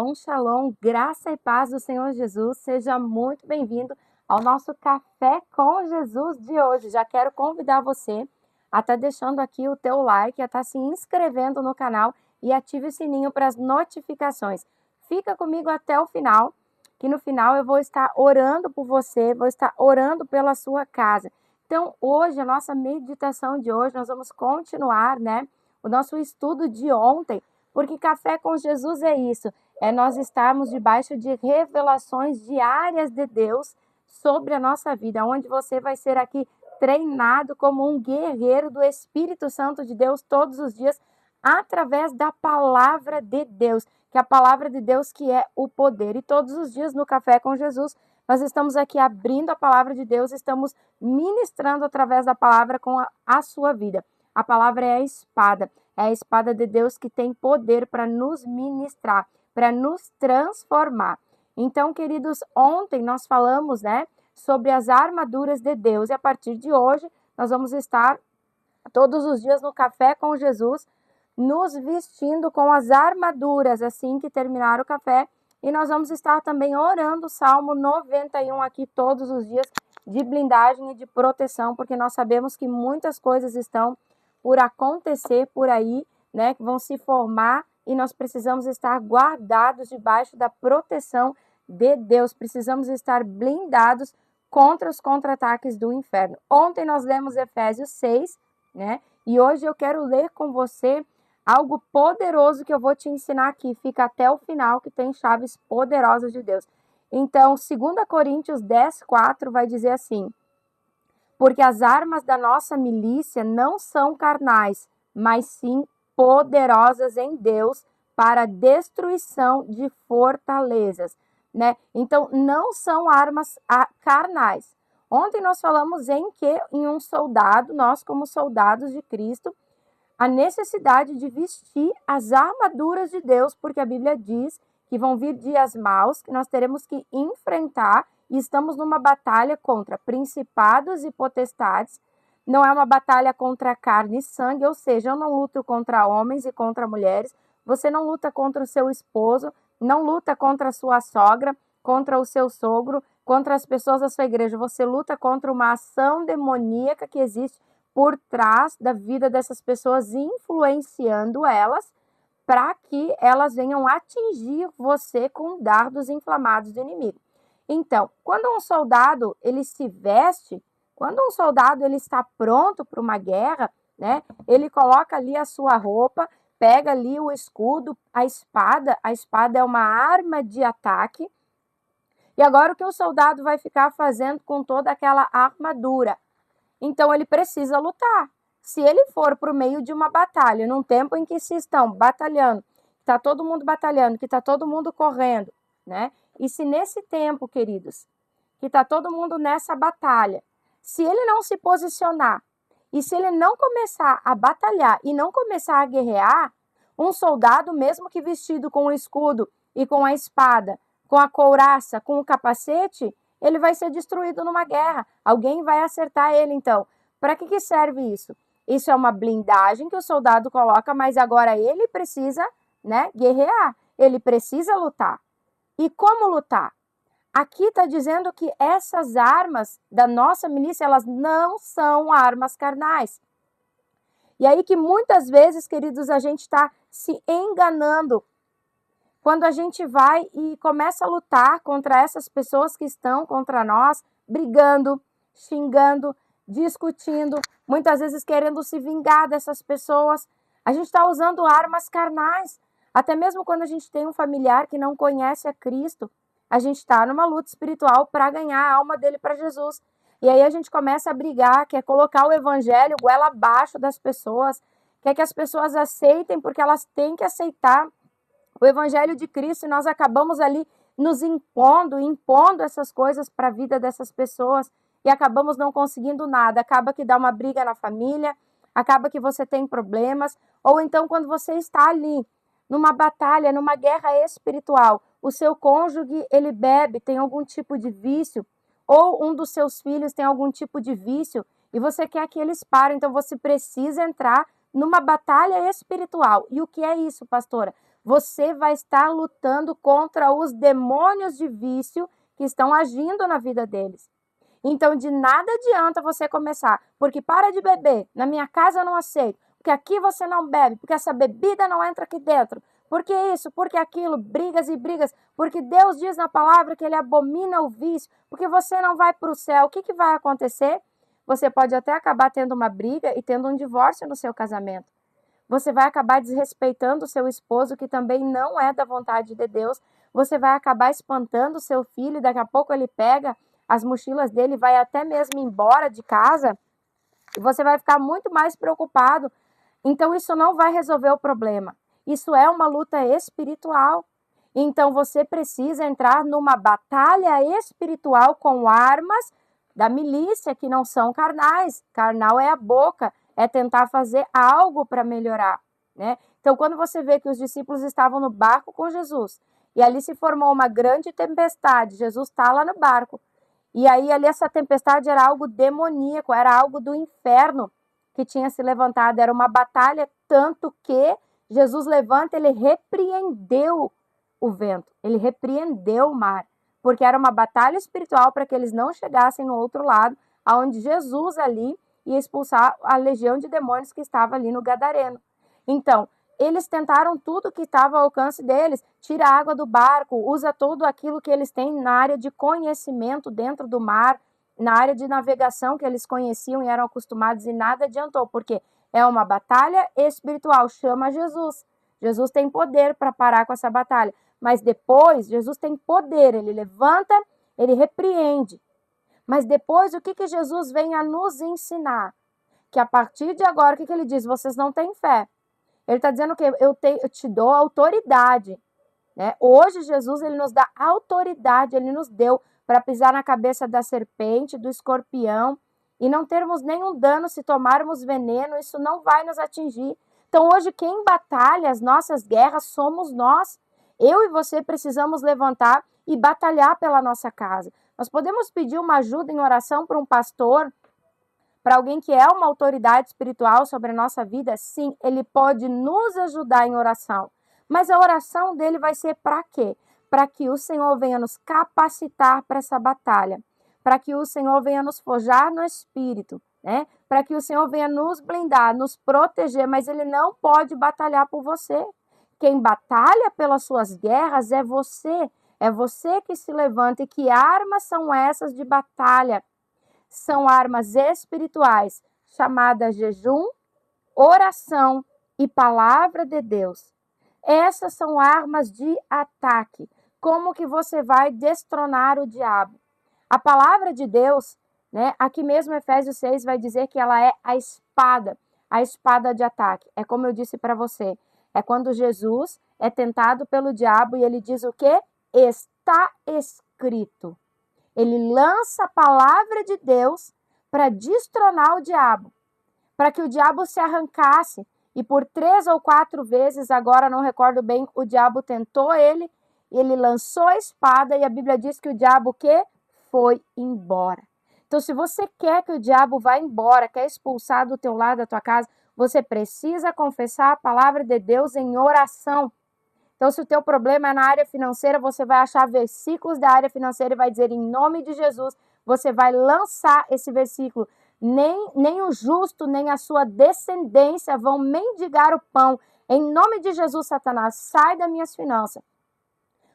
Shalom, shalom, graça e paz do Senhor Jesus. Seja muito bem-vindo ao nosso Café com Jesus de hoje. Já quero convidar você a estar deixando aqui o teu like, a estar se inscrevendo no canal e ative o sininho para as notificações. Fica comigo até o final, que no final eu vou estar orando por você, vou estar orando pela sua casa. Então, hoje, a nossa meditação de hoje, nós vamos continuar, o nosso estudo de ontem, porque Café com Jesus é isso, é nós estarmos debaixo de revelações diárias de Deus sobre a nossa vida, onde você vai ser aqui treinado como um guerreiro do Espírito Santo de Deus todos os dias, através da palavra de Deus, que é a palavra de Deus que é o poder. E todos os dias no Café com Jesus, nós estamos aqui abrindo a palavra de Deus, estamos ministrando através da palavra com a sua vida. A palavra é a espada de Deus que tem poder para nos ministrar, para nos transformar. Então, queridos, ontem nós falamos, sobre as armaduras de Deus, e a partir de hoje nós vamos estar todos os dias no Café com Jesus, nos vestindo com as armaduras assim que terminar o café, e nós vamos estar também orando o Salmo 91 aqui todos os dias, de blindagem e de proteção, porque nós sabemos que muitas coisas estão por acontecer por aí, que vão se formar, e nós precisamos estar guardados debaixo da proteção de Deus, precisamos estar blindados contra os contra-ataques do inferno. Ontem nós lemos Efésios 6, e hoje eu quero ler com você algo poderoso que eu vou te ensinar aqui, fica até o final, que tem chaves poderosas de Deus. Então, 2 Coríntios 10, 4 vai dizer assim: porque as armas da nossa milícia não são carnais, mas sim poderosas em Deus para a destruição de fortalezas, Então, não são armas carnais. Ontem nós falamos em um soldado, nós como soldados de Cristo, a necessidade de vestir as armaduras de Deus, porque a Bíblia diz que vão vir dias maus, que nós teremos que enfrentar, e estamos numa batalha contra principados e potestades. Não é uma batalha contra carne e sangue, ou seja, eu não luto contra homens e contra mulheres, você não luta contra o seu esposo, não luta contra a sua sogra, contra o seu sogro, contra as pessoas da sua igreja, você luta contra uma ação demoníaca que existe por trás da vida dessas pessoas, influenciando elas para que elas venham atingir você com dardos inflamados do inimigo. Então, quando um soldado ele se veste, quando um soldado ele está pronto para uma guerra, ele coloca ali a sua roupa, pega ali o escudo, a espada é uma arma de ataque. E agora o que o soldado vai ficar fazendo com toda aquela armadura? Então ele precisa lutar. Se ele for por meio de uma batalha, num tempo em que se estão batalhando, que está todo mundo batalhando, que está todo mundo correndo, E se nesse tempo, queridos, que está todo mundo nessa batalha, se ele não se posicionar, e se ele não começar a batalhar e não começar a guerrear, um soldado, mesmo que vestido com o escudo e com a espada, com a couraça, com o capacete, ele vai ser destruído numa guerra. Alguém vai acertar ele, então. Para que serve isso? Isso é uma blindagem que o soldado coloca, mas agora ele precisa, guerrear. Ele precisa lutar. E como lutar? Aqui está dizendo que essas armas da nossa milícia, elas não são armas carnais. E aí que muitas vezes, queridos, a gente está se enganando quando a gente vai e começa a lutar contra essas pessoas que estão contra nós, brigando, xingando, discutindo, muitas vezes querendo se vingar dessas pessoas. A gente está usando armas carnais. Até mesmo quando a gente tem um familiar que não conhece a Cristo, a gente está numa luta espiritual para ganhar a alma dele para Jesus. E aí a gente começa a brigar, quer colocar o evangelho goela abaixo das pessoas, quer que as pessoas aceitem porque elas têm que aceitar o evangelho de Cristo, e nós acabamos ali nos impondo essas coisas para a vida dessas pessoas e acabamos não conseguindo nada. Acaba que dá uma briga na família, acaba que você tem problemas, ou então quando você está ali numa batalha, numa guerra espiritual, o seu cônjuge, ele bebe, tem algum tipo de vício, ou um dos seus filhos tem algum tipo de vício, e você quer que eles parem, então você precisa entrar numa batalha espiritual. E o que é isso, pastora? Você vai estar lutando contra os demônios de vício que estão agindo na vida deles. Então, de nada adianta você começar, porque para de beber, na minha casa eu não aceito, porque aqui você não bebe, porque essa bebida não entra aqui dentro, porque isso, porque aquilo, brigas e brigas, porque Deus diz na palavra que ele abomina o vício, porque você não vai para o céu. O que vai acontecer? Você pode até acabar tendo uma briga e tendo um divórcio no seu casamento. Você vai acabar desrespeitando o seu esposo, que também não é da vontade de Deus. Você vai acabar espantando o seu filho, e daqui a pouco ele pega as mochilas dele, vai até mesmo embora de casa, e você vai ficar muito mais preocupado. Então, isso não vai resolver o problema. Isso é uma luta espiritual. Então, você precisa entrar numa batalha espiritual com armas da milícia que não são carnais. Carnal é a boca, é tentar fazer algo para melhorar, né? Então, quando você vê que os discípulos estavam no barco com Jesus, e ali se formou uma grande tempestade, Jesus está lá no barco, e aí ali essa tempestade era algo demoníaco, era algo do inferno que tinha se levantado, era uma batalha, tanto que Jesus levanta, ele repreendeu o vento, ele repreendeu o mar, porque era uma batalha espiritual para que eles não chegassem no outro lado, aonde Jesus ali ia expulsar a legião de demônios que estava ali no Gadareno. Então, eles tentaram tudo que estava ao alcance deles, tira a água do barco, usa tudo aquilo que eles têm na área de conhecimento dentro do mar, na área de navegação que eles conheciam e eram acostumados, e nada adiantou, porque é uma batalha espiritual, chama Jesus. Jesus tem poder para parar com essa batalha, mas depois Jesus tem poder, ele levanta, ele repreende. Mas depois o que Jesus vem a nos ensinar? Que a partir de agora, o que ele diz? Vocês não têm fé. Ele está dizendo que eu te dou autoridade, né? Hoje Jesus ele nos dá autoridade, ele nos deu para pisar na cabeça da serpente, do escorpião, e não termos nenhum dano se tomarmos veneno, isso não vai nos atingir. Então hoje quem batalha as nossas guerras somos nós. Eu e você precisamos levantar e batalhar pela nossa casa. Nós podemos pedir uma ajuda em oração para um pastor, para alguém que é uma autoridade espiritual sobre a nossa vida. Sim, ele pode nos ajudar em oração. Mas a oração dele vai ser para quê? Para que o Senhor venha nos capacitar para essa batalha, para que o Senhor venha nos forjar no espírito, né? Para que o Senhor venha nos blindar, nos proteger, mas ele não pode batalhar por você. Quem batalha pelas suas guerras é você. É você que se levanta. E que armas são essas de batalha? São armas espirituais, chamadas jejum, oração e palavra de Deus. Essas são armas de ataque. Como que você vai destronar o diabo? A palavra de Deus, né, aqui mesmo Efésios 6 vai dizer que ela é a espada de ataque. É como eu disse para você, é quando Jesus é tentado pelo diabo e ele diz o quê? Está escrito. Ele lança a palavra de Deus para destronar o diabo, para que o diabo se arrancasse. E por 3 ou 4 vezes, agora não recordo bem, o diabo tentou ele, ele lançou a espada e a Bíblia diz que o diabo o quê? Foi embora. Então, se você quer que o diabo vá embora, quer expulsar do teu lado da tua casa, você precisa confessar a palavra de Deus em oração. Então, se o teu problema é na área financeira, você vai achar versículos da área financeira e vai dizer em nome de Jesus, você vai lançar esse versículo. Nem o justo, nem a sua descendência vão mendigar o pão. Em nome de Jesus, Satanás, sai das minhas finanças.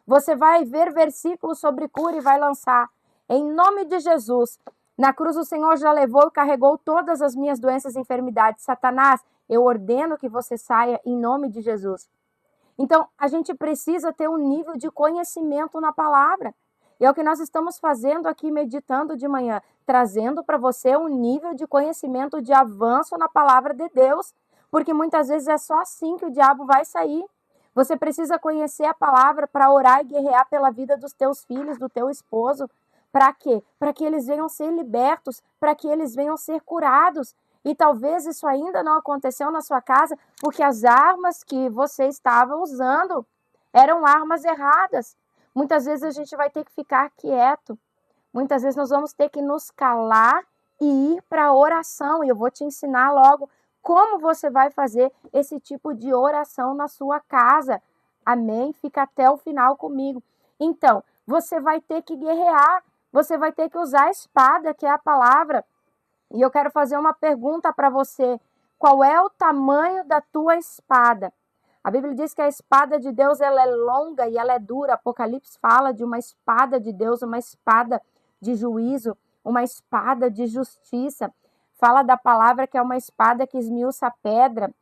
Você vai ver versículos sobre cura e vai lançar. Em nome de Jesus, na cruz o Senhor já levou e carregou todas as minhas doenças e enfermidades. Satanás, eu ordeno que você saia em nome de Jesus. Então, a gente precisa ter um nível de conhecimento na palavra. E é o que nós estamos fazendo aqui, meditando de manhã, trazendo para você um nível de conhecimento, de avanço na palavra de Deus, porque muitas vezes é só assim que o diabo vai sair. Você precisa conhecer a palavra para orar e guerrear pela vida dos teus filhos, do teu esposo. Para quê? Para que eles venham ser libertos, para que eles venham ser curados. E talvez isso ainda não aconteceu na sua casa, porque as armas que você estava usando eram armas erradas. Muitas vezes a gente vai ter que ficar quieto. Muitas vezes nós vamos ter que nos calar e ir para a oração. E eu vou te ensinar logo como você vai fazer esse tipo de oração na sua casa. Amém? Fica até o final comigo. Então, você vai ter que guerrear, você vai ter que usar a espada, que é a palavra. E eu quero fazer uma pergunta para você. Qual é o tamanho da tua espada? A Bíblia diz que a espada de Deus ela é longa e ela é dura. Apocalipse fala de uma espada de Deus, uma espada de juízo, uma espada de justiça. Fala da palavra que é uma espada que esmiuça a pedra,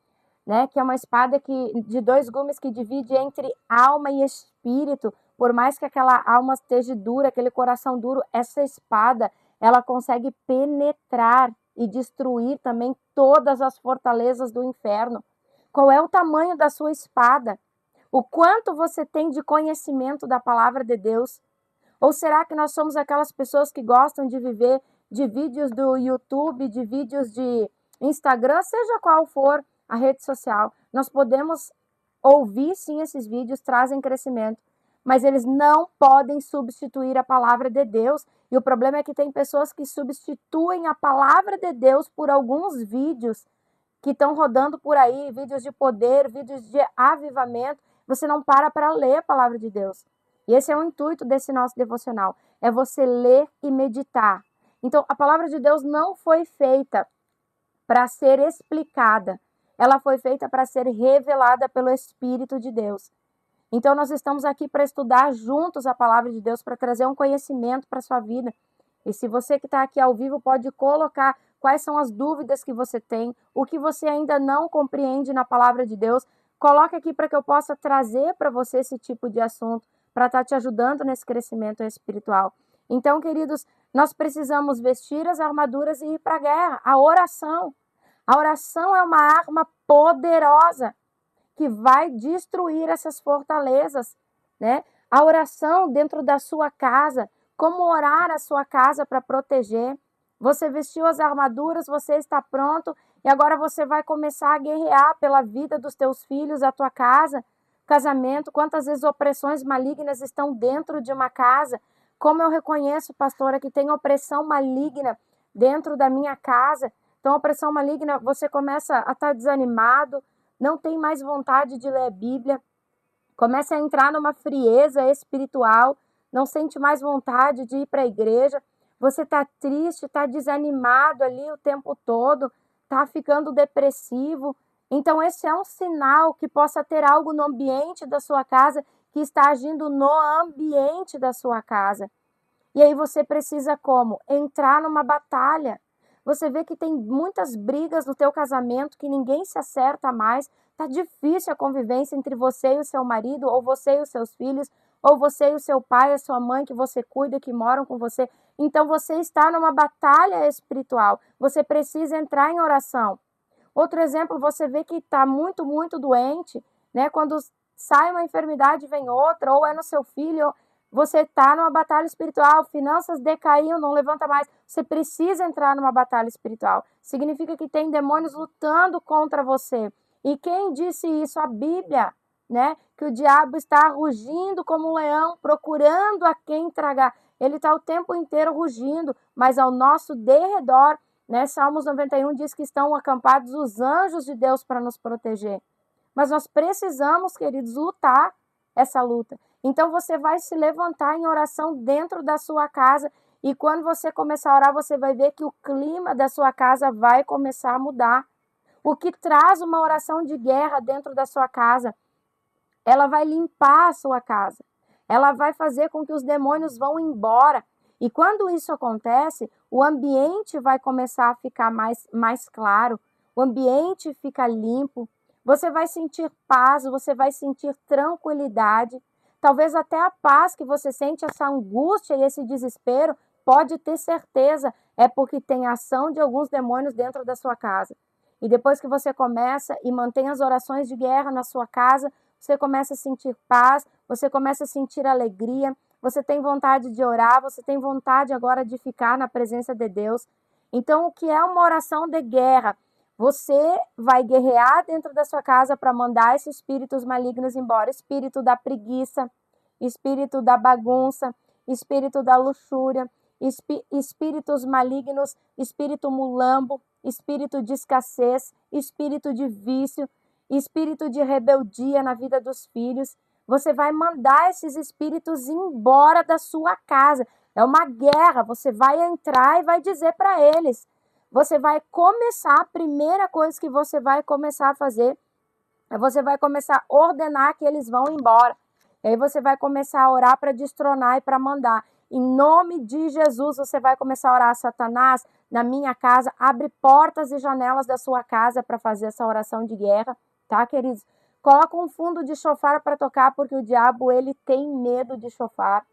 né? Que é uma espada de 2 gumes que divide entre alma e espírito. Por mais que aquela alma esteja dura, aquele coração duro, essa espada, ela consegue penetrar e destruir também todas as fortalezas do inferno. Qual é o tamanho da sua espada? O quanto você tem de conhecimento da palavra de Deus? Ou será que nós somos aquelas pessoas que gostam de viver de vídeos do YouTube, de vídeos de Instagram, seja qual for a rede social? Nós podemos ouvir, sim, esses vídeos, trazem crescimento, mas eles não podem substituir a palavra de Deus. E o problema é que tem pessoas que substituem a palavra de Deus por alguns vídeos que estão rodando por aí, vídeos de poder, vídeos de avivamento. Você não para ler a palavra de Deus. E esse é o intuito desse nosso devocional, é você ler e meditar. Então, a palavra de Deus não foi feita para ser explicada, ela foi feita para ser revelada pelo Espírito de Deus. Então, nós estamos aqui para estudar juntos a palavra de Deus, para trazer um conhecimento para a sua vida. E se você que está aqui ao vivo pode colocar quais são as dúvidas que você tem, o que você ainda não compreende na palavra de Deus, coloque aqui para que eu possa trazer para você esse tipo de assunto, para estar te ajudando nesse crescimento espiritual. Então, queridos, nós precisamos vestir as armaduras e ir para a guerra. A oração. A oração é uma arma poderosa que vai destruir essas fortalezas, né? A oração dentro da sua casa, como orar a sua casa para proteger. Você vestiu as armaduras, você está pronto e agora você vai começar a guerrear pela vida dos teus filhos, a tua casa, casamento. Quantas vezes opressões malignas estão dentro de uma casa? Como eu reconheço, pastora, que tem opressão maligna dentro da minha casa. Então, opressão maligna, você começa a estar desanimado, não tem mais vontade de ler a Bíblia, começa a entrar numa frieza espiritual, não sente mais vontade de ir para a igreja, você está triste, está desanimado ali o tempo todo, está ficando depressivo. Então, esse é um sinal que possa ter algo no ambiente da sua casa que está agindo no ambiente da sua casa. E aí você precisa como? Entrar numa batalha. Você vê que tem muitas brigas no teu casamento, que ninguém se acerta mais. Tá difícil a convivência entre você e o seu marido, ou você e os seus filhos, ou você e o seu pai, a sua mãe que você cuida, que moram com você. Então você está numa batalha espiritual. Você precisa entrar em oração. Outro exemplo, você vê que está muito, muito doente, né? Quando sai uma enfermidade, vem outra, ou é no seu filho, você está numa batalha espiritual, finanças decaiu, não levanta mais. Você precisa entrar numa batalha espiritual. Significa que tem demônios lutando contra você. E quem disse isso? A Bíblia, né? Que o diabo está rugindo como um leão, procurando a quem tragar. Ele está o tempo inteiro rugindo, mas ao nosso derredor, né? Salmos 91 diz que estão acampados os anjos de Deus para nos proteger. Mas nós precisamos, queridos, lutar essa luta. Então você vai se levantar em oração dentro da sua casa e quando você começar a orar, você vai ver que o clima da sua casa vai começar a mudar. O que traz uma oração de guerra dentro da sua casa, ela vai limpar a sua casa. Ela vai fazer com que os demônios vão embora. E quando isso acontece, o ambiente vai começar a ficar mais claro, o ambiente fica limpo, você vai sentir paz, você vai sentir tranquilidade. Talvez até a paz que você sente, essa angústia e esse desespero, pode ter certeza, é porque tem ação de alguns demônios dentro da sua casa. E depois que você começa e mantém as orações de guerra na sua casa, você começa a sentir paz, você começa a sentir alegria, você tem vontade de orar, você tem vontade agora de ficar na presença de Deus. Então, o que é uma oração de guerra? Você vai guerrear dentro da sua casa para mandar esses espíritos malignos embora. Espírito da preguiça, espírito da bagunça, espírito da luxúria, espíritos malignos, espírito mulambo, espírito de escassez, espírito de vício, espírito de rebeldia na vida dos filhos. você vai mandar esses espíritos embora da sua casa. É uma guerra, você vai entrar e vai dizer para eles. Você vai começar, a primeira coisa que você vai começar a fazer, você vai começar a ordenar que eles vão embora. E aí você vai começar a orar para destronar e para mandar. Em nome de Jesus, você vai começar a orar, Satanás, na minha casa, abre portas e janelas da sua casa para fazer essa oração de guerra, tá, queridos? Coloca um fundo de chofar para tocar, porque o diabo, ele tem medo de chofar.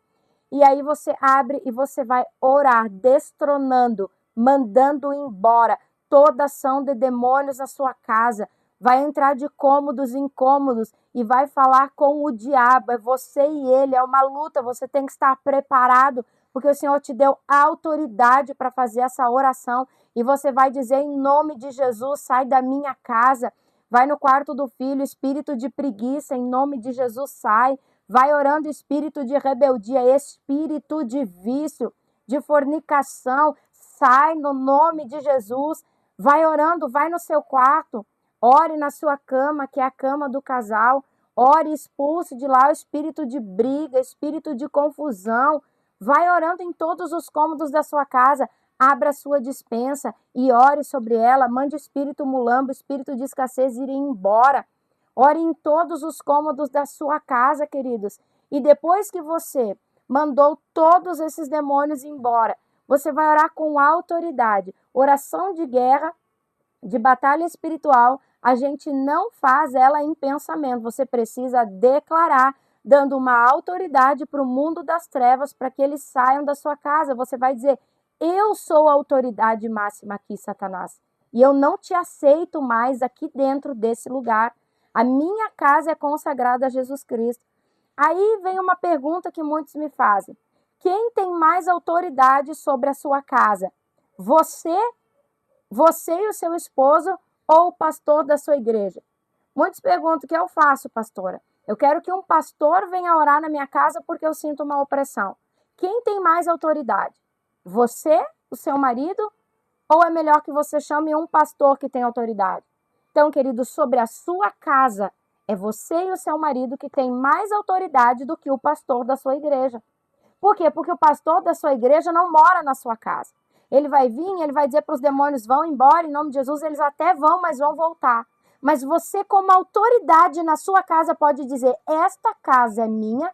E aí você abre e você vai orar, destronando, mandando embora toda ação de demônios na sua casa. Vai entrar de cômodos em cômodos e vai falar com o diabo. É você e ele, é uma luta, você tem que estar preparado, porque o Senhor te deu autoridade para fazer essa oração. E você vai dizer em nome de Jesus, sai da minha casa. Vai no quarto do filho, espírito de preguiça, em nome de Jesus, sai. Vai orando, espírito de rebeldia, espírito de vício, de fornicação, sai no nome de Jesus. Vai orando, vai no seu quarto, ore na sua cama, que é a cama do casal. Ore, expulse de lá o espírito de briga, espírito de confusão. Vai orando em todos os cômodos da sua casa. Abra a sua despensa e ore sobre ela. Mande o espírito mulambo, espírito de escassez ir embora. Ore em todos os cômodos da sua casa, queridos. E depois que você mandou todos esses demônios embora, você vai orar com autoridade. Oração de guerra, de batalha espiritual, a gente não faz ela em pensamento. Você precisa declarar, dando uma autoridade para o mundo das trevas, para que eles saiam da sua casa. Você vai dizer, eu sou a autoridade máxima aqui, Satanás. E eu não te aceito mais aqui dentro desse lugar. A minha casa é consagrada a Jesus Cristo. Aí vem uma pergunta que muitos me fazem. Quem tem mais autoridade sobre a sua casa? Você e o seu esposo ou o pastor da sua igreja? Muitos perguntam, o que eu faço, pastora? Eu quero que um pastor venha orar na minha casa porque eu sinto uma opressão. Quem tem mais autoridade? Você, o seu marido? Ou é melhor que você chame um pastor que tem autoridade? Então, querido, sobre a sua casa, é você e o seu marido que tem mais autoridade do que o pastor da sua igreja. Por quê? Porque o pastor da sua igreja não mora na sua casa. Ele vai vir, ele vai dizer para os demônios, vão embora, em nome de Jesus, eles até vão, mas vão voltar. Mas você, como autoridade na sua casa, pode dizer, esta casa é minha,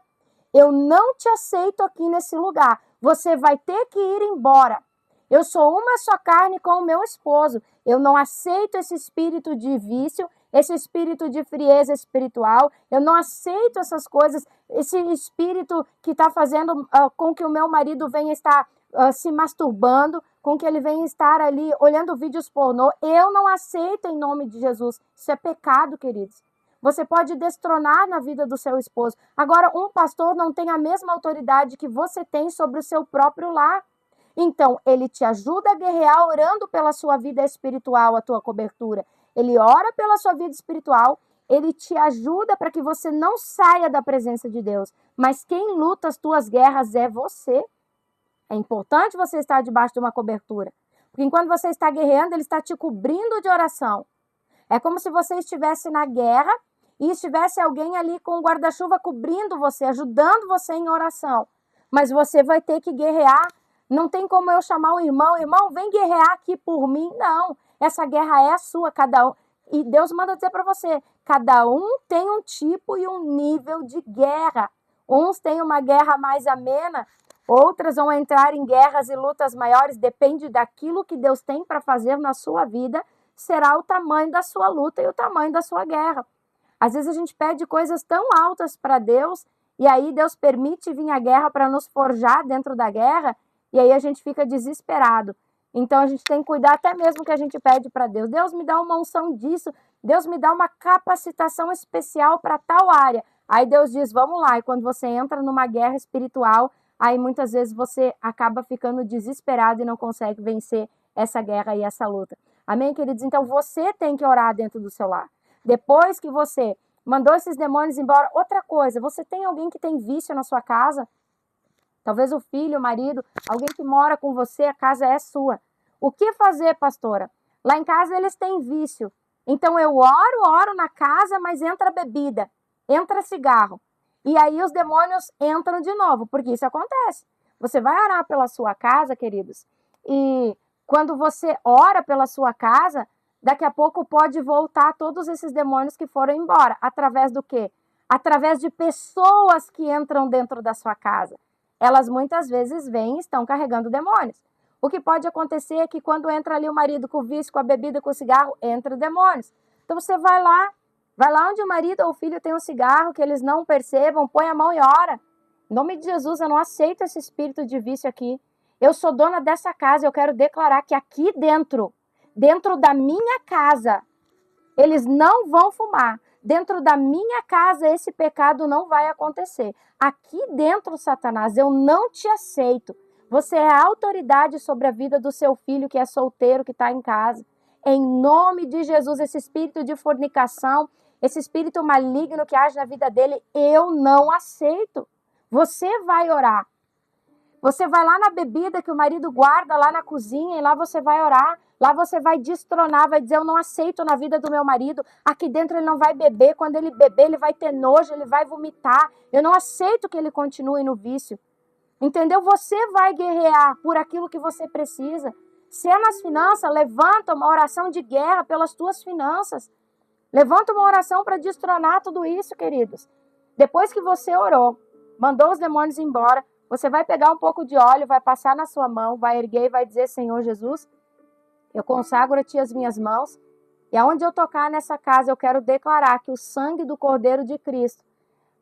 eu não te aceito aqui nesse lugar, você vai ter que ir embora. Eu sou uma só carne com o meu esposo. Eu não aceito esse espírito de vício, esse espírito de frieza espiritual. Eu não aceito essas coisas, esse espírito que está fazendo com que o meu marido venha estar se masturbando, com que ele venha estar ali olhando vídeos pornô. Eu não aceito em nome de Jesus. Isso é pecado, queridos. Você pode destronar na vida do seu esposo. Agora, um pastor não tem a mesma autoridade que você tem sobre o seu próprio lar. Então, ele te ajuda a guerrear orando pela sua vida espiritual, a tua cobertura. Ele ora pela sua vida espiritual, ele te ajuda para que você não saia da presença de Deus. Mas quem luta as tuas guerras é você. É importante você estar debaixo de uma cobertura. Porque enquanto você está guerreando, ele está te cobrindo de oração. É como se você estivesse na guerra e estivesse alguém ali com o guarda-chuva cobrindo você, ajudando você em oração. Mas você vai ter que guerrear. Não tem como eu chamar um irmão, vem guerrear aqui por mim. Não, essa guerra é a sua, cada um. E Deus manda dizer para você, cada um tem um tipo e um nível de guerra. Uns têm uma guerra mais amena, outras vão entrar em guerras e lutas maiores, depende daquilo que Deus tem para fazer na sua vida, será o tamanho da sua luta e o tamanho da sua guerra. Às vezes a gente pede coisas tão altas para Deus, e aí Deus permite vir a guerra para nos forjar dentro da guerra, e aí a gente fica desesperado. Então a gente tem que cuidar até mesmo que a gente pede para Deus. Deus me dá uma unção disso, Deus me dá uma capacitação especial para tal área. Aí Deus diz, vamos lá. E quando você entra numa guerra espiritual, aí muitas vezes você acaba ficando desesperado e não consegue vencer essa guerra e essa luta. Amém, queridos? Então você tem que orar dentro do seu lar. Depois que você mandou esses demônios embora, outra coisa, você tem alguém que tem vício na sua casa? Talvez o filho, o marido, alguém que mora com você, a casa é sua. O que fazer, pastora? Lá em casa eles têm vício. Então eu oro na casa, mas entra bebida, entra cigarro. E aí os demônios entram de novo, porque isso acontece. Você vai orar pela sua casa, queridos, e quando você ora pela sua casa, daqui a pouco pode voltar todos esses demônios que foram embora. Através do quê? Através de pessoas que entram dentro da sua casa. Elas muitas vezes vêm e estão carregando demônios. O que pode acontecer é que quando entra ali o marido com o vício, com a bebida, com o cigarro, entra demônios. Então você vai lá onde o marido ou o filho tem um cigarro, que eles não percebam, põe a mão e ora. Em nome de Jesus, eu não aceito esse espírito de vício aqui. Eu sou dona dessa casa, eu quero declarar que aqui dentro da minha casa, eles não vão fumar. Dentro da minha casa, esse pecado não vai acontecer. Aqui dentro, Satanás, eu não te aceito. Você é a autoridade sobre a vida do seu filho que é solteiro, que está em casa. Em nome de Jesus, esse espírito de fornicação, esse espírito maligno que age na vida dele, eu não aceito. Você vai orar. Você vai lá na bebida que o marido guarda lá na cozinha e lá você vai orar. Lá você vai destronar, vai dizer, eu não aceito na vida do meu marido. Aqui dentro ele não vai beber. Quando ele beber, ele vai ter nojo, ele vai vomitar. Eu não aceito que ele continue no vício. Entendeu? Você vai guerrear por aquilo que você precisa. Se é nas finanças, levanta uma oração de guerra pelas tuas finanças. Levanta uma oração para destronar tudo isso, queridos. Depois que você orou, mandou os demônios embora, você vai pegar um pouco de óleo, vai passar na sua mão, vai erguer e vai dizer, Senhor Jesus, eu consagro a Ti as minhas mãos, e aonde eu tocar nessa casa, eu quero declarar que o sangue do Cordeiro de Cristo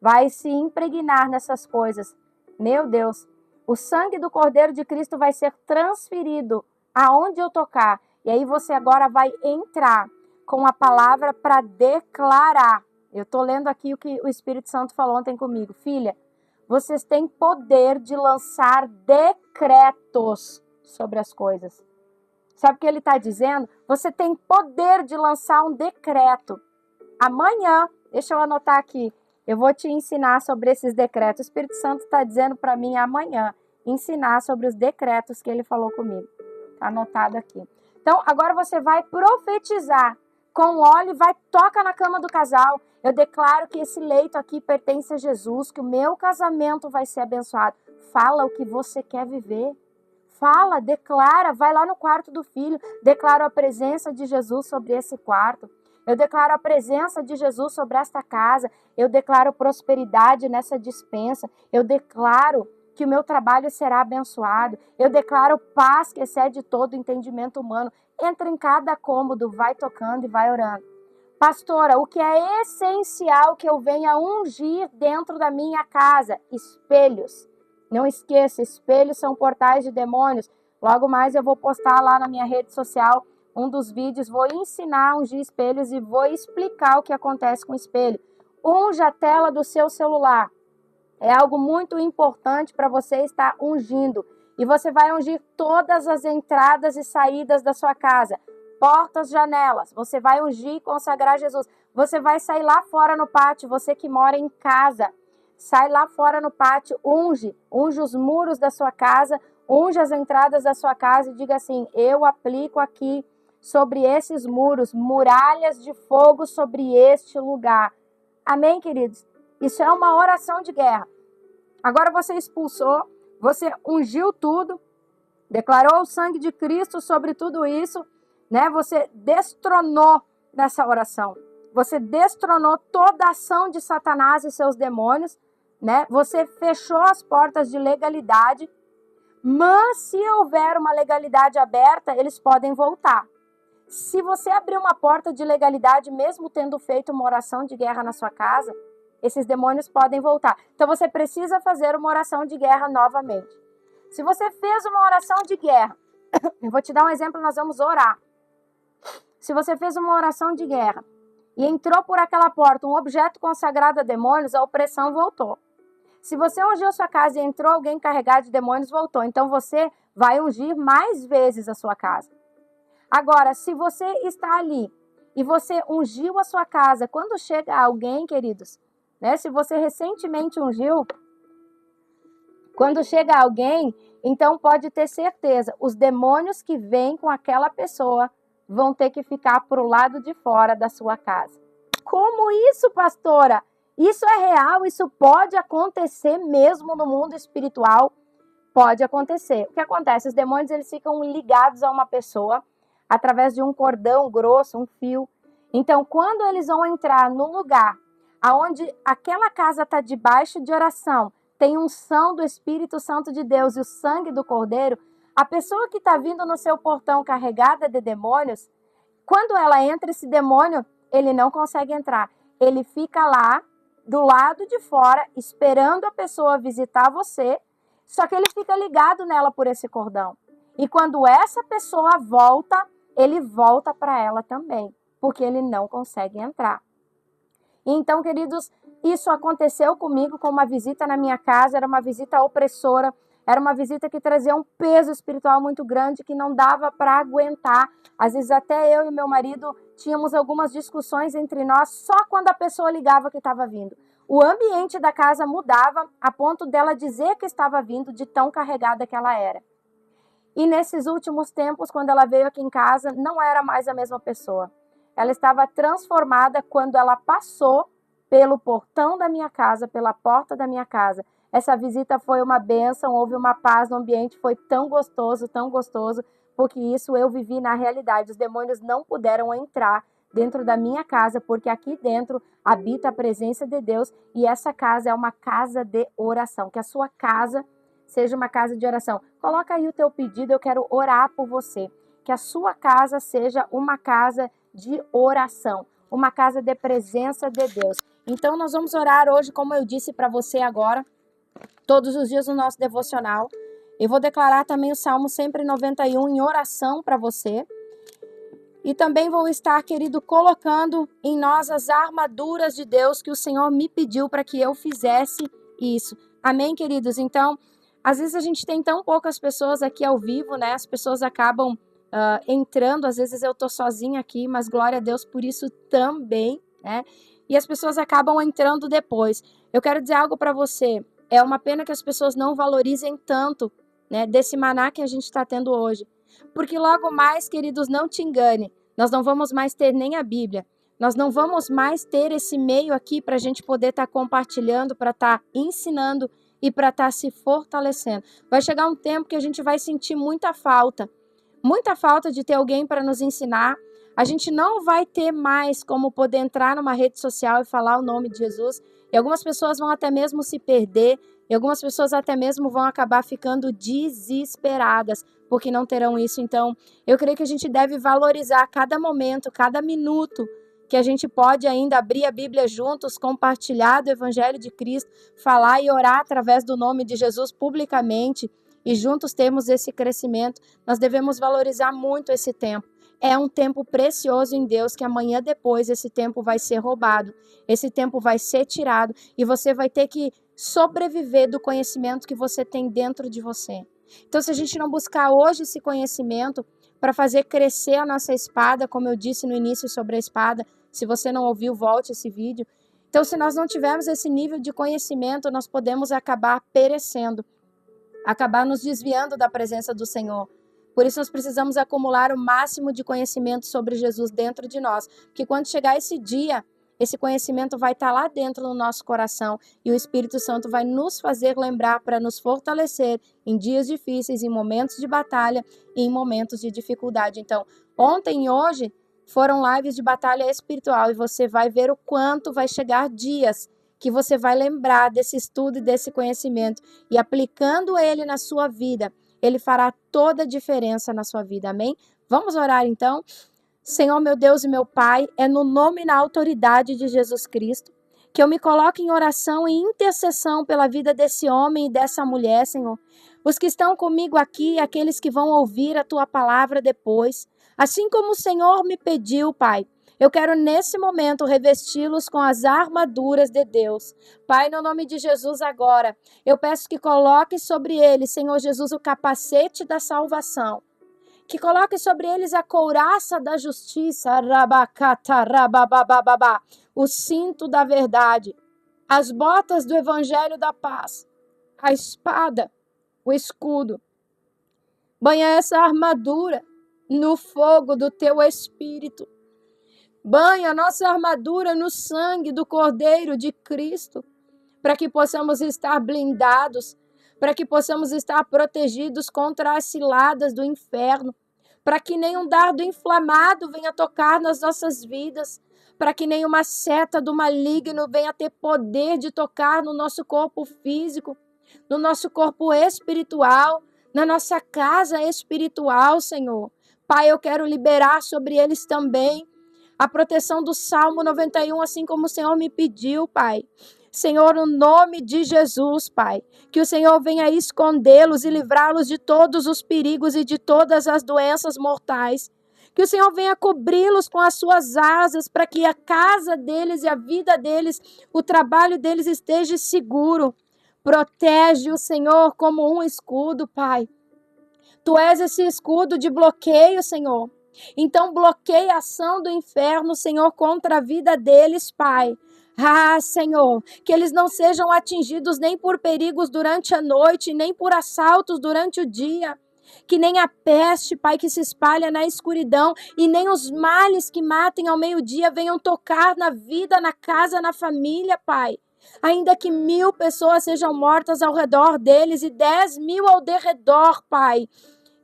vai se impregnar nessas coisas. Meu Deus, o sangue do Cordeiro de Cristo vai ser transferido aonde eu tocar. E aí você agora vai entrar com a palavra para declarar. Eu estou lendo aqui o que o Espírito Santo falou ontem comigo. Filha, vocês têm poder de lançar decretos sobre as coisas. Sabe o que ele está dizendo? Você tem poder de lançar um decreto. Amanhã, deixa eu anotar aqui, eu vou te ensinar sobre esses decretos. O Espírito Santo está dizendo para mim amanhã ensinar sobre os decretos que ele falou comigo. Está anotado aqui. Então, agora você vai profetizar com óleo e vai toca na cama do casal. Eu declaro que esse leito aqui pertence a Jesus, que o meu casamento vai ser abençoado. Fala o que você quer viver. Fala, declara, vai lá no quarto do filho. Declaro a presença de Jesus sobre esse quarto. Eu declaro a presença de Jesus sobre esta casa. Eu declaro prosperidade nessa despensa. Eu declaro que o meu trabalho será abençoado. Eu declaro paz que excede todo entendimento humano. Entra em cada cômodo, vai tocando e vai orando. Pastora, o que é essencial que eu venha ungir dentro da minha casa? Espelhos. Não esqueça, espelhos são portais de demônios. Logo mais eu vou postar lá na minha rede social um dos vídeos, vou ensinar a ungir espelhos e vou explicar o que acontece com o espelho. Unja a tela do seu celular. É algo muito importante para você estar ungindo. E você vai ungir todas as entradas e saídas da sua casa. Portas, janelas. Você vai ungir e consagrar Jesus. Você vai sair lá fora no pátio, você que mora em casa. Sai lá fora no pátio, unge os muros da sua casa, unge as entradas da sua casa e diga assim, eu aplico aqui sobre esses muros, muralhas de fogo sobre este lugar. Amém, queridos? Isso é uma oração de guerra. Agora você expulsou, você ungiu tudo, declarou o sangue de Cristo sobre tudo isso, né? Você destronou nessa oração. Você destronou toda a ação de Satanás e seus demônios, né? Você fechou as portas de legalidade, mas se houver uma legalidade aberta, eles podem voltar. Se você abrir uma porta de legalidade, mesmo tendo feito uma oração de guerra na sua casa, esses demônios podem voltar. Então você precisa fazer uma oração de guerra novamente. Se você fez uma oração de guerra, eu vou te dar um exemplo, nós vamos orar. Se você fez uma oração de guerra e entrou por aquela porta um objeto consagrado a demônios, a opressão voltou. Se você ungiu sua casa e entrou alguém carregado de demônios, voltou. Então você vai ungir mais vezes a sua casa. Agora, se você está ali e você ungiu a sua casa, quando chega alguém, queridos, né? Se você recentemente ungiu, quando chega alguém, então pode ter certeza, os demônios que vêm com aquela pessoa vão ter que ficar para o lado de fora da sua casa. Como isso, pastora? Isso é real, isso pode acontecer mesmo no mundo espiritual. Pode acontecer. O que acontece? Os demônios eles ficam ligados a uma pessoa através de um cordão grosso, um fio. Então, quando eles vão entrar no lugar aonde aquela casa está debaixo de oração, tem unção do Espírito Santo de Deus e o sangue do Cordeiro, a pessoa que está vindo no seu portão carregada de demônios, quando ela entra, esse demônio, ele não consegue entrar. Ele fica lá, do lado de fora, esperando a pessoa visitar você, só que ele fica ligado nela por esse cordão. E quando essa pessoa volta, ele volta para ela também, porque ele não consegue entrar. Então, queridos, isso aconteceu comigo com uma visita na minha casa, era uma visita opressora, era uma visita que trazia um peso espiritual muito grande que não dava para aguentar. Às vezes até eu e meu marido tínhamos algumas discussões entre nós só quando a pessoa ligava que estava vindo. O ambiente da casa mudava a ponto dela dizer que estava vindo de tão carregada que ela era. E nesses últimos tempos, quando ela veio aqui em casa, não era mais a mesma pessoa. Ela estava transformada quando ela passou pelo portão da minha casa, pela porta da minha casa. Essa visita foi uma bênção, houve uma paz no ambiente, foi tão gostoso, porque isso eu vivi na realidade. Os demônios não puderam entrar dentro da minha casa, porque aqui dentro habita a presença de Deus e essa casa é uma casa de oração. Que a sua casa seja uma casa de oração. Coloca aí o teu pedido, eu quero orar por você. Que a sua casa seja uma casa de oração, uma casa de presença de Deus. Então nós vamos orar hoje, como eu disse para você agora, todos os dias no nosso devocional. Eu vou declarar também o Salmo 191 em oração para você. E também vou estar, querido, colocando em nós as armaduras de Deus que o Senhor me pediu para que eu fizesse isso. Amém, queridos? Então, às vezes a gente tem tão poucas pessoas aqui ao vivo, né? As pessoas acabam entrando, às vezes eu tô sozinha aqui, mas glória a Deus por isso também, né? E as pessoas acabam entrando depois. Eu quero dizer algo para você, é uma pena que as pessoas não valorizem tanto, né, desse maná que a gente está tendo hoje. Porque logo mais, queridos, não te engane, nós não vamos mais ter nem a Bíblia, nós não vamos mais ter esse meio aqui para a gente poder estar compartilhando, para estar ensinando e para estar se fortalecendo. Vai chegar um tempo que a gente vai sentir muita falta de ter alguém para nos ensinar. A gente não vai ter mais como poder entrar numa rede social e falar o nome de Jesus. E algumas pessoas vão até mesmo se perder. E algumas pessoas até mesmo vão acabar ficando desesperadas porque não terão isso. Então, eu creio que a gente deve valorizar cada momento, cada minuto que a gente pode ainda abrir a Bíblia juntos, compartilhar do Evangelho de Cristo, falar e orar através do nome de Jesus publicamente. E juntos temos esse crescimento, nós devemos valorizar muito esse tempo. É um tempo precioso em Deus que amanhã depois esse tempo vai ser roubado, esse tempo vai ser tirado e você vai ter que sobreviver do conhecimento que você tem dentro de você. Então, se a gente não buscar hoje esse conhecimento para fazer crescer a nossa espada, como eu disse no início sobre a espada, se você não ouviu, volte esse vídeo. Então, se nós não tivermos esse nível de conhecimento, nós podemos acabar perecendo, acabar nos desviando da presença do Senhor. Por isso nós precisamos acumular o máximo de conhecimento sobre Jesus dentro de nós, porque quando chegar esse dia, esse conhecimento vai estar lá dentro no nosso coração e o Espírito Santo vai nos fazer lembrar para nos fortalecer em dias difíceis, em momentos de batalha e em momentos de dificuldade. Então, ontem e hoje foram lives de batalha espiritual e você vai ver o quanto vai chegar dias que você vai lembrar desse estudo e desse conhecimento e aplicando ele na sua vida, ele fará toda a diferença na sua vida, amém? Vamos orar então? Senhor, meu Deus e meu Pai, é no nome e na autoridade de Jesus Cristo que eu me coloco em oração e intercessão pela vida desse homem e dessa mulher, Senhor. Os que estão comigo aqui, aqueles que vão ouvir a Tua palavra depois. Assim como o Senhor me pediu, Pai, eu quero nesse momento revesti-los com as armaduras de Deus. Pai, no nome de Jesus agora, eu peço que coloque sobre eles, Senhor Jesus, o capacete da salvação. Que coloque sobre eles a couraça da justiça, o cinto da verdade, as botas do evangelho da paz, a espada, o escudo. Banha essa armadura no fogo do teu espírito. Banha a nossa armadura no sangue do Cordeiro de Cristo, para que possamos estar blindados, para que possamos estar protegidos contra as ciladas do inferno, para que nenhum dardo inflamado venha tocar nas nossas vidas, para que nenhuma seta do maligno venha ter poder de tocar no nosso corpo físico, no nosso corpo espiritual, na nossa casa espiritual, Senhor. Pai, eu quero liberar sobre eles também a proteção do Salmo 91, assim como o Senhor me pediu, Pai. Senhor, no nome de Jesus, Pai, que o Senhor venha escondê-los e livrá-los de todos os perigos e de todas as doenças mortais. Que o Senhor venha cobri-los com as suas asas, para que a casa deles e a vida deles, o trabalho deles esteja seguro. Protege o Senhor como um escudo, Pai. Tu és esse escudo de bloqueio, Senhor. Então bloqueia a ação do inferno, Senhor, contra a vida deles, Pai. Ah, Senhor, que eles não sejam atingidos nem por perigos durante a noite, nem por assaltos durante o dia. Que nem a peste, Pai, que se espalha na escuridão, e nem os males que matem ao meio-dia venham tocar na vida, na casa, na família, Pai. Ainda que 1000 pessoas sejam mortas ao redor deles e 10.000 ao derredor, Pai,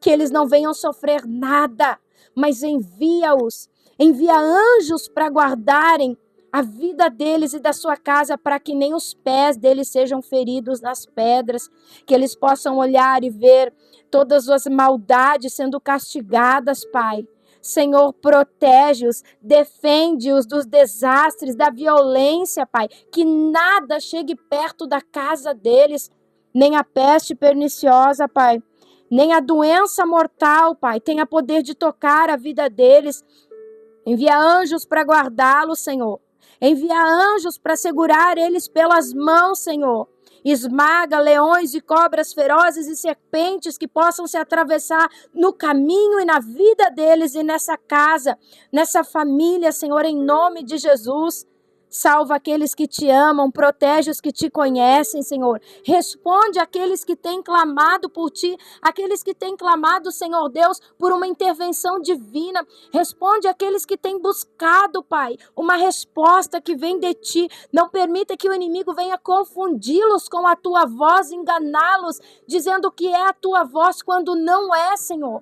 que eles não venham sofrer nada, mas envia-os, envia anjos para guardarem a vida deles e da sua casa, para que nem os pés deles sejam feridos nas pedras, que eles possam olhar e ver todas as maldades sendo castigadas, Pai. Senhor, protege-os, defende-os dos desastres, da violência, Pai, que nada chegue perto da casa deles, nem a peste perniciosa, Pai, nem a doença mortal, Pai, tenha poder de tocar a vida deles. Envia anjos para guardá-los, Senhor. Envia anjos para segurar eles pelas mãos, Senhor. Esmaga leões e cobras ferozes e serpentes que possam se atravessar no caminho e na vida deles e nessa casa, nessa família, Senhor, em nome de Jesus. Salva aqueles que te amam, protege os que te conhecem, Senhor. Responde àqueles que têm clamado por ti, aqueles que têm clamado, Senhor Deus, por uma intervenção divina. Responde àqueles que têm buscado, Pai, uma resposta que vem de ti. Não permita que o inimigo venha confundi-los com a tua voz, enganá-los, dizendo que é a tua voz quando não é, Senhor.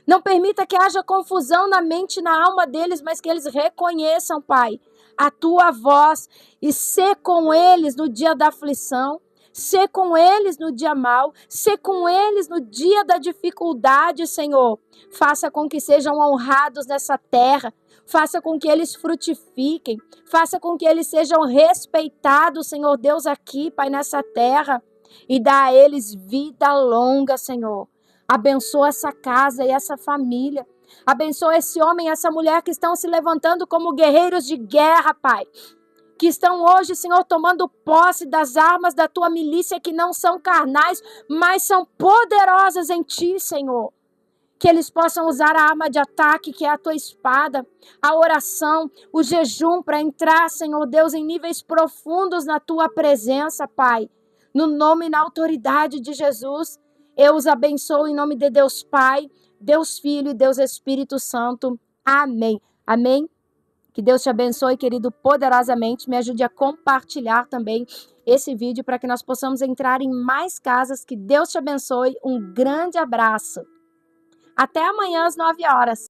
Não permita que haja confusão na mente e na alma deles, mas que eles reconheçam, Pai, a tua voz, e ser com eles no dia da aflição, ser com eles no dia mau, ser com eles no dia da dificuldade, Senhor. Faça com que sejam honrados nessa terra, faça com que eles frutifiquem, faça com que eles sejam respeitados, Senhor Deus, aqui, Pai, nessa terra, e dá a eles vida longa, Senhor. Abençoa essa casa e essa família. Abençoa esse homem e essa mulher que estão se levantando como guerreiros de guerra, Pai. Que estão hoje, Senhor, tomando posse das armas da tua milícia, que não são carnais, mas são poderosas em ti, Senhor. Que eles possam usar a arma de ataque, que é a tua espada, a oração, o jejum, para entrar, Senhor Deus, em níveis profundos na tua presença, Pai. No nome e na autoridade de Jesus, eu os abençoo em nome de Deus Pai, Deus Filho e Deus Espírito Santo. Amém. Amém. Que Deus te abençoe, querido, poderosamente. Me ajude a compartilhar também esse vídeo para que nós possamos entrar em mais casas. Que Deus te abençoe. Um grande abraço. Até amanhã às 9 horas.